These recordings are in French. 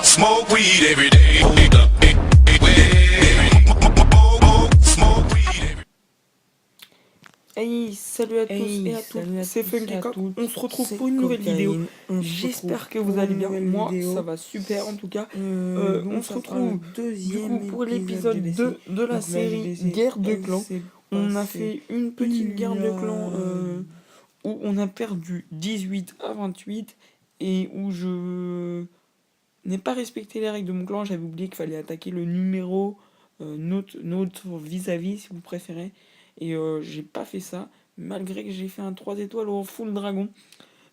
Smoke weed every day. Smoke weed. Hey, salut à tous et à toutes, c'est Funkycock, on se retrouve pour une nouvelle vidéo. J'espère que vous allez bien, moi ça va super en tout cas. On se retrouve du coup pour l'épisode 2 de la série Guerre de clans. On a fait une petite guerre de clans où on a perdu 18 à 28 et où je n'ai pas respecté les règles de mon clan. J'avais oublié qu'il fallait attaquer le numéro notre vis-à-vis si vous préférez. Et j'ai pas fait ça, malgré que j'ai fait un 3 étoiles au full dragon.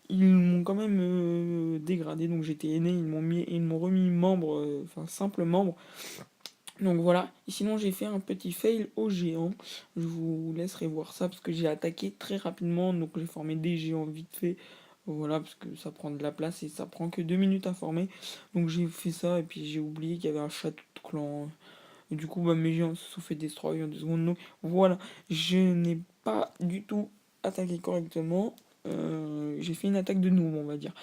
Ils m'ont quand même dégradé, donc j'étais aîné, ils m'ont remis membre, enfin simple membre. Donc voilà, et sinon j'ai fait un petit fail au géant. Je vous laisserai voir ça parce que j'ai attaqué très rapidement, donc j'ai formé des géants vite fait. Voilà, parce que ça prend de la place et ça prend que 2 minutes à former. Donc j'ai fait ça et puis j'ai oublié qu'il y avait un château de clan. Et du coup, bah, mes géants se sont fait destroy en 2 secondes. Donc voilà, je n'ai pas du tout attaqué correctement. J'ai fait une attaque de noob, on va dire.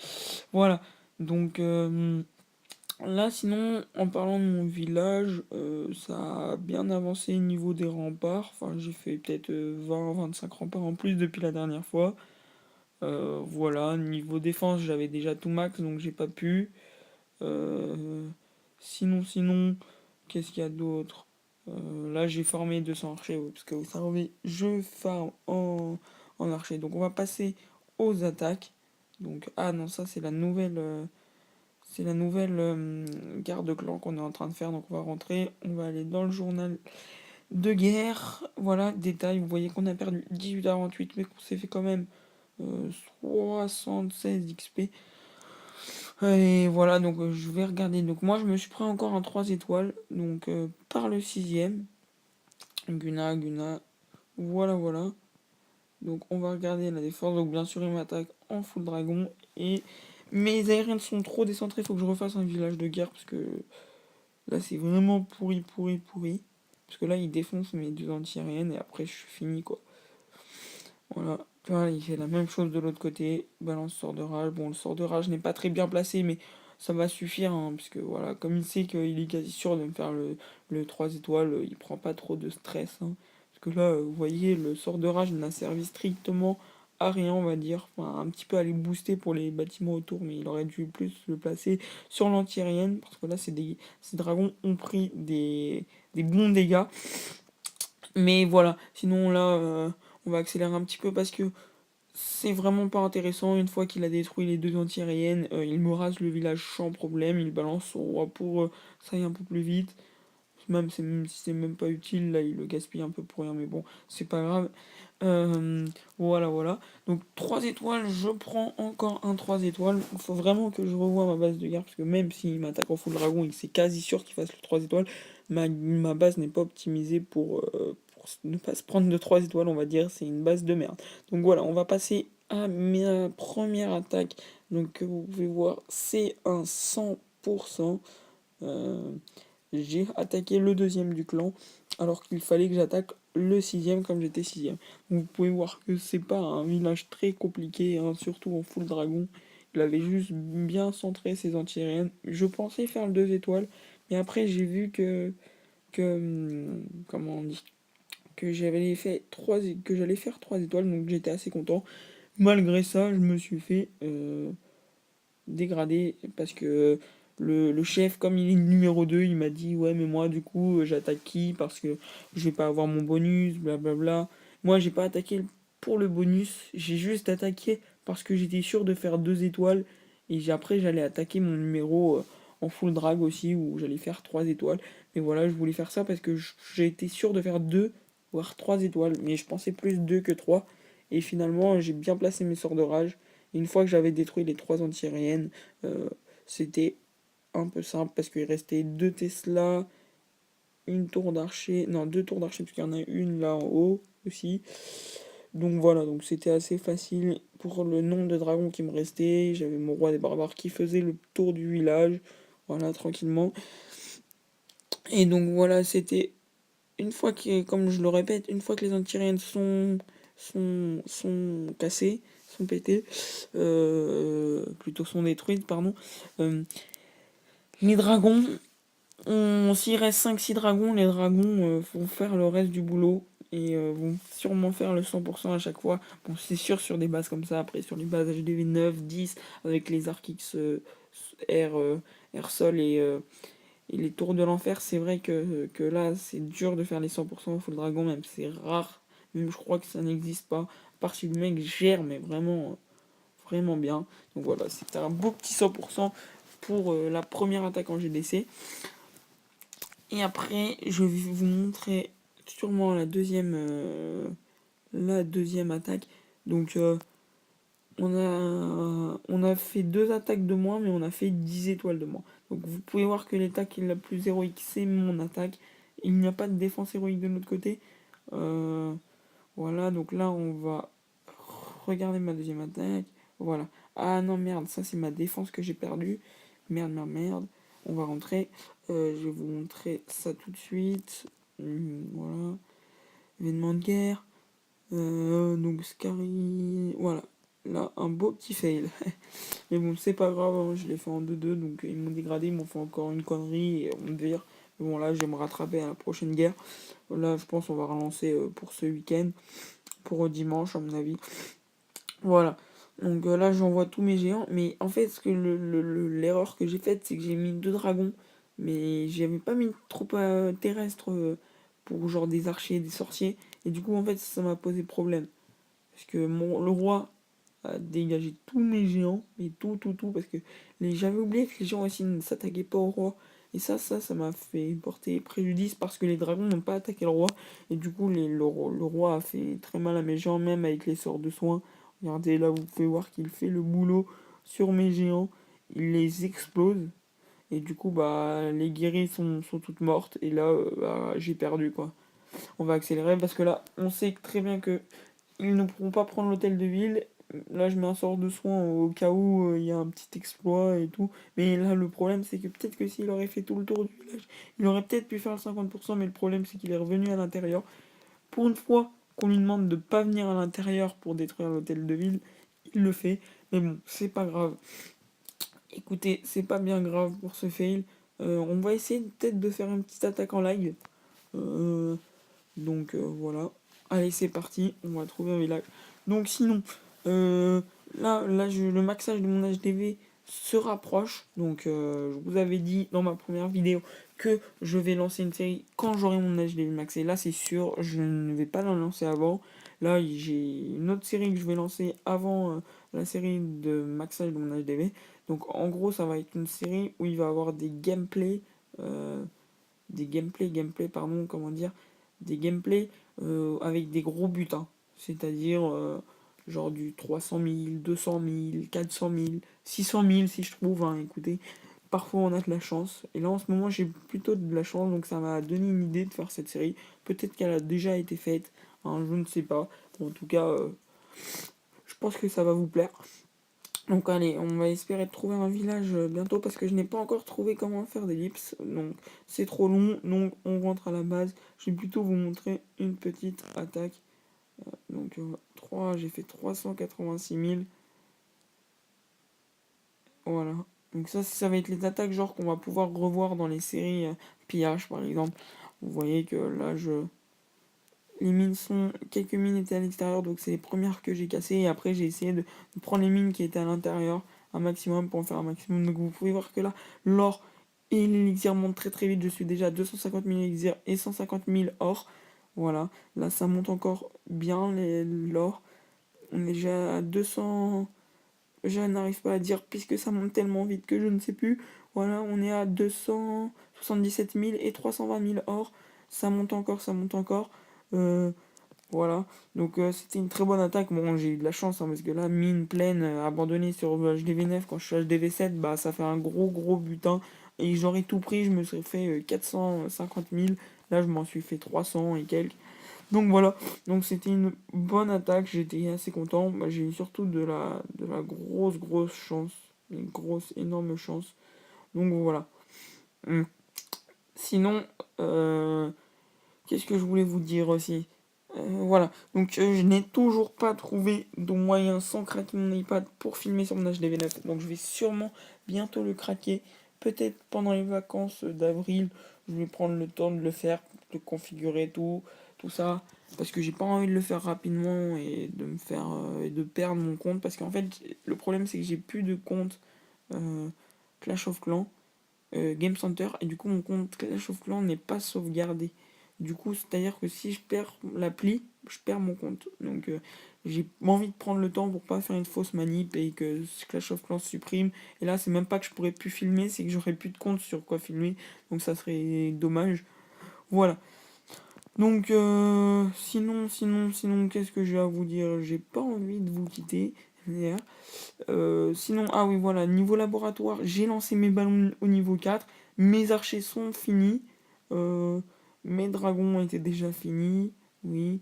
Voilà, donc là, sinon, en parlant de mon village, ça a bien avancé au niveau des remparts. Enfin, j'ai fait peut-être 20-25 remparts en plus depuis la dernière fois. Voilà, niveau défense, j'avais déjà tout max, donc j'ai pas pu. Sinon, qu'est-ce qu'il y a d'autre? Là, j'ai formé 200 archers, ouais, parce que vous savez, je farm en archer. Donc, on va passer aux attaques. Donc, ah non, ça, c'est la nouvelle garde clan qu'on est en train de faire. Donc, on va rentrer, on va aller dans le journal de guerre. Voilà, détail, vous voyez qu'on a perdu 18 à 28, mais qu'on s'est fait quand même 76 XP. Et voilà, donc je vais regarder. Donc moi, je me suis pris encore un 3 étoiles, donc par le sixième. Guna, voilà. Donc on va regarder la défense. Donc bien sûr, il m'attaque en full dragon. Et mes aériennes sont trop décentrées, il faut que je refasse un village de guerre, parce que là, c'est vraiment pourri. Parce que là, il défonce mes deux anti-aériennes, et après, je suis fini, quoi. Voilà. Voilà, il fait la même chose de l'autre côté. Balance sort de rage. Bon, le sort de rage n'est pas très bien placé, mais ça va suffire, hein, parce que voilà, comme il sait qu'il est quasi sûr de me faire le 3 étoiles, il prend pas trop de stress, hein. Parce que là, vous voyez, le sort de rage n'a servi strictement à rien, on va dire. Enfin, un petit peu à les booster pour les bâtiments autour, mais il aurait dû plus le placer sur l'anti-aérienne, parce que là, ces dragons ont pris des bons dégâts. Mais voilà, sinon là, on va accélérer un petit peu parce que c'est vraiment pas intéressant. Une fois qu'il a détruit les deux anti-aériennes, il me rase le village sans problème. Il balance son roi pour ça aille un peu plus vite. Même si c'est même pas utile, là il le gaspille un peu pour rien, mais bon, c'est pas grave. Voilà. Donc 3 étoiles, je prends encore un 3 étoiles. Il faut vraiment que je revoie ma base de guerre, parce que même s'il m'attaque en full dragon, il c'est quasi sûr qu'il fasse le 3 étoiles. Ma base n'est pas optimisée pour ne pas se prendre de 3 étoiles, on va dire. C'est une base de merde. Donc voilà, on va passer à ma première attaque. Donc vous pouvez voir, c'est un 100%. J'ai attaqué le deuxième du clan, alors qu'il fallait que j'attaque le sixième comme j'étais sixième. Vous pouvez voir que c'est pas un village très compliqué, hein, surtout en full dragon. Il avait juste bien centré ses anti-aériennes. Je pensais faire le 2 étoiles, mais après j'ai vu comment on dit, que j'allais faire 3 étoiles, donc j'étais assez content. Malgré ça, je me suis fait dégrader parce que le chef, comme il est numéro 2, il m'a dit ouais, mais moi du coup j'attaque qui parce que je vais pas avoir mon bonus, blablabla. Moi j'ai pas attaqué pour le bonus, j'ai juste attaqué parce que j'étais sûr de faire 2 étoiles, et après j'allais attaquer mon numéro en full drag aussi, où j'allais faire 3 étoiles. Mais voilà, je voulais faire ça parce que j'ai été sûr de faire 2 voire 3 étoiles, mais je pensais plus 2 que 3, et finalement j'ai bien placé mes sorts de rage. Une fois que j'avais détruit les 3 anti-aériennes, c'était un peu simple parce qu'il restait 2 Tesla, une tour d'archer, non, 2 tours d'archer parce qu'il y en a une là en haut aussi. Donc voilà, donc c'était assez facile pour le nombre de dragons qui me restait. J'avais mon roi des barbares qui faisait le tour du village, voilà, tranquillement. Et donc voilà, c'était une fois que, comme je le répète, une fois que les anti-aériennes sont cassées, sont pétées, plutôt sont détruites, pardon. Les dragons, s'il reste 5-6 dragons, les dragons vont faire le reste du boulot et vont sûrement faire le 100% à chaque fois. Bon, c'est sûr sur des bases comme ça, après sur les bases HDV 9, 10, avec les arcs X, R, R sol et les tours de l'enfer, c'est vrai que là, c'est dur de faire les 100% full dragon, même c'est rare. Même je crois que ça n'existe pas. À part si le mec gère, mais vraiment, vraiment bien. Donc voilà, c'était un beau petit 100% pour la première attaque en GDC. Et après, je vais vous montrer sûrement la deuxième attaque. Donc, on a fait 2 attaques de moins, mais on a fait 10 étoiles de moins. Donc, vous pouvez voir que l'attaque la plus héroïque, c'est mon attaque. Il n'y a pas de défense héroïque de l'autre côté. Voilà, donc là, on va regarder ma deuxième attaque. Voilà. Ah non, merde, ça c'est ma défense que j'ai perdue. Merde, merde, merde. On va rentrer. Je vais vous montrer ça tout de suite. Voilà. Événement de guerre. Donc Scary. Voilà. Là, un beau petit fail. Mais bon, c'est pas grave, hein, je l'ai fait en 2-2. Donc ils m'ont dégradé, ils m'ont fait encore une connerie et on me vire. Mais bon, là, je vais me rattraper à la prochaine guerre. Là, je pense qu'on va relancer pour ce week-end. Pour dimanche, à mon avis. Voilà. Donc là, j'envoie tous mes géants. Mais en fait, l'erreur que j'ai faite, c'est que j'ai mis 2 dragons. Mais j'avais pas mis trop terrestre pour genre des archers et des sorciers. Et du coup, en fait, ça m'a posé problème. Parce que le roi a dégagé tous mes géants. Mais tout, tout, tout. Parce que j'avais oublié que les géants aussi ne s'attaquaient pas au roi. Et ça m'a fait porter préjudice parce que les dragons n'ont pas attaqué le roi. Et du coup, le roi a fait très mal à mes géants, même avec les sorts de soins. Regardez, là, vous pouvez voir qu'il fait le boulot sur mes géants. Il les explose. Et du coup, bah, les guéris sont toutes mortes. Et là, bah, j'ai perdu, quoi. On va accélérer parce que là, on sait très bien que ils ne pourront pas prendre l'hôtel de ville. Là, je mets un sort de soin au cas où il y a un petit exploit et tout. Mais là, le problème, c'est que peut-être que s'il aurait fait tout le tour du village, il aurait peut-être pu faire le 50%. Mais le problème, c'est qu'il est revenu à l'intérieur. Pour une fois qu'on lui demande de pas venir à l'intérieur pour détruire l'hôtel de ville, il le fait. Mais bon, c'est pas grave. Écoutez, c'est pas bien grave pour ce fail. On va essayer peut-être de faire une petite attaque en live. Donc voilà. Allez, c'est parti. On va trouver un village. Donc sinon, le maxage de mon HDV se rapproche. Donc je vous avais dit dans ma première vidéo que je vais lancer une série quand j'aurai mon HDV maxé. Là, c'est sûr, je ne vais pas la lancer avant. Là, j'ai une autre série que je vais lancer avant la série de maxage de mon HDV. Donc en gros, ça va être une série où il va y avoir gameplay, pardon, comment dire, des gameplays avec des gros buts, hein. C'est-à-dire genre du 300 000, 200 000, 400 000, 600 000 si je trouve, hein, écoutez. Parfois on a de la chance. Et là en ce moment j'ai plutôt de la chance, donc ça m'a donné une idée de faire cette série. Peut-être qu'elle a déjà été faite, hein, je ne sais pas. Bon, en tout cas, je pense que ça va vous plaire. Donc allez, on va espérer trouver un village bientôt parce que je n'ai pas encore trouvé comment faire des lips. Donc c'est trop long, donc on rentre à la base. Je vais plutôt vous montrer une petite attaque. Donc 3, j'ai fait 386 000. Voilà. Donc ça va être les attaques genre qu'on va pouvoir revoir dans les séries pillage par exemple. Vous voyez que là les mines quelques mines étaient à l'extérieur, donc c'est les premières que j'ai cassées. Et après, j'ai essayé de prendre les mines qui étaient à l'intérieur, un maximum pour en faire un maximum. Donc vous pouvez voir que là, l'or et l'élixir montent très très vite. Je suis déjà à 250 000 élixir et 150 000 or. Voilà, là ça monte encore bien l'or. On est déjà à 200. Je n'arrive pas à dire puisque ça monte tellement vite que je ne sais plus. Voilà, on est à 277 000 et 320 000 or. Ça monte encore, ça monte encore. Euh, voilà, donc c'était une très bonne attaque. Bon, j'ai eu de la chance hein, parce que là, mine pleine, abandonnée sur HDV9 quand je suis HDV7, bah ça fait un gros butin. Et j'aurais tout pris, je me serais fait 450 000. Là, je m'en suis fait 300 et quelques. Donc voilà, donc c'était une bonne attaque, j'étais assez content. Bah, j'ai eu surtout de la grosse chance, une grosse, énorme chance. Donc voilà. Sinon, qu'est-ce que je voulais vous dire aussi? Voilà, donc je n'ai toujours pas trouvé de moyen sans craquer mon iPad pour filmer sur mon HDV9. Donc je vais sûrement bientôt le craquer. Peut-être pendant les vacances d'avril, je vais prendre le temps de le faire, de configurer tout ça. Parce que j'ai pas envie de le faire rapidement et de me faire de perdre mon compte. Parce qu'en fait, le problème c'est que j'ai plus de compte euh, Clash of Clans, Game Center, et du coup mon compte Clash of Clans n'est pas sauvegardé. Du coup, c'est-à-dire que si je perds l'appli, je perds mon compte. Donc j'ai envie de prendre le temps pour pas faire une fausse manip et que Clash of Clans se supprime. Et là, c'est même pas que je pourrais plus filmer, c'est que j'aurais plus de compte sur quoi filmer. Donc ça serait dommage. Voilà. Donc sinon, qu'est-ce que j'ai à vous dire? J'ai pas envie de vous quitter. Sinon, ah oui, voilà, niveau laboratoire, j'ai lancé mes ballons au niveau 4. Mes archers sont finis. Euh, Mes dragons étaient déjà finis. Oui.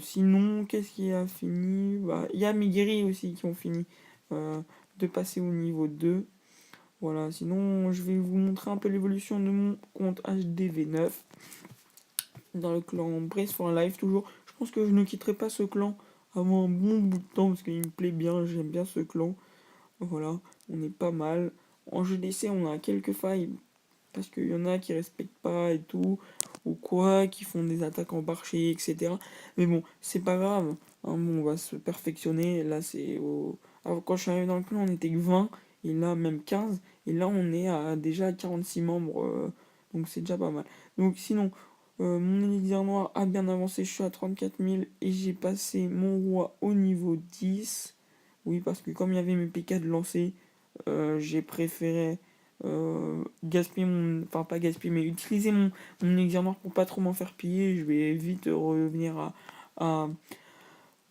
Sinon, qu'est-ce qui a fini? Bah, il y a mes guerriers aussi qui ont fini de passer au niveau 2. Voilà, sinon, je vais vous montrer un peu l'évolution de mon compte HDV9 dans le clan Brace for Life toujours. Je pense que je ne quitterai pas ce clan avant un bon bout de temps parce qu'il me plaît bien, j'aime bien ce clan. Voilà, on est pas mal. En GDC, on a quelques failles parce qu'il y en a qui respectent pas et tout, ou quoi, qui font des attaques en marché, etc. Mais bon, c'est pas grave. Hein, bon, on va se perfectionner. Là, c'est au... Alors, quand je suis arrivé dans le clan, on était que 20, et là, même 15. Et là, on est à déjà 46 membres. Donc, c'est déjà pas mal. Donc, sinon, mon élixir noir a bien avancé. Je suis à 34 000 et j'ai passé mon roi au niveau 10. Oui, parce que comme il y avait mes PK de lancer, j'ai préféré gaspiller mon... Enfin, pas gaspiller, mais utiliser mon élixir noir pour pas trop m'en faire piller. Je vais vite revenir à,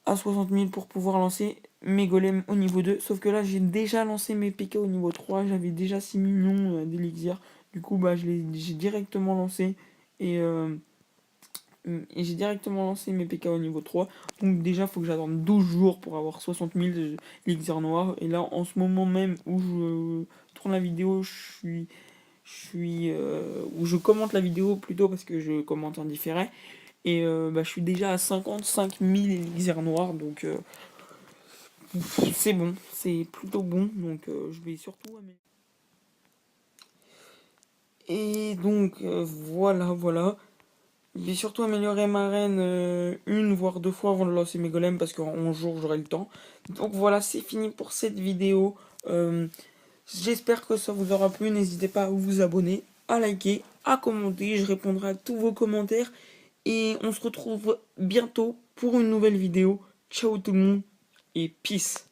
à 60 000 pour pouvoir lancer mes golems au niveau 2. Sauf que là, j'ai déjà lancé mes PK au niveau 3. J'avais déjà 6 millions d'élixir. Du coup, bah, j'ai directement lancé. Et... et j'ai directement lancé mes PK au niveau 3. Donc déjà, il faut que j'attende 12 jours pour avoir 60 000 l'élixir noir. Et là, en ce moment même où je tourne la vidéo, où je commente la vidéo plutôt parce que je commente en différé. Et bah, je suis déjà à 55 000 élixirs noirs. Donc c'est bon, c'est plutôt bon. Donc je vais surtout améliorer. Et donc voilà. Je vais surtout améliorer ma reine une voire deux fois avant de lancer mes golems parce qu'en 11 jours j'aurai le temps. Donc voilà, c'est fini pour cette vidéo. J'espère que ça vous aura plu. N'hésitez pas à vous abonner, à liker, à commenter. Je répondrai à tous vos commentaires. Et on se retrouve bientôt pour une nouvelle vidéo. Ciao tout le monde et peace.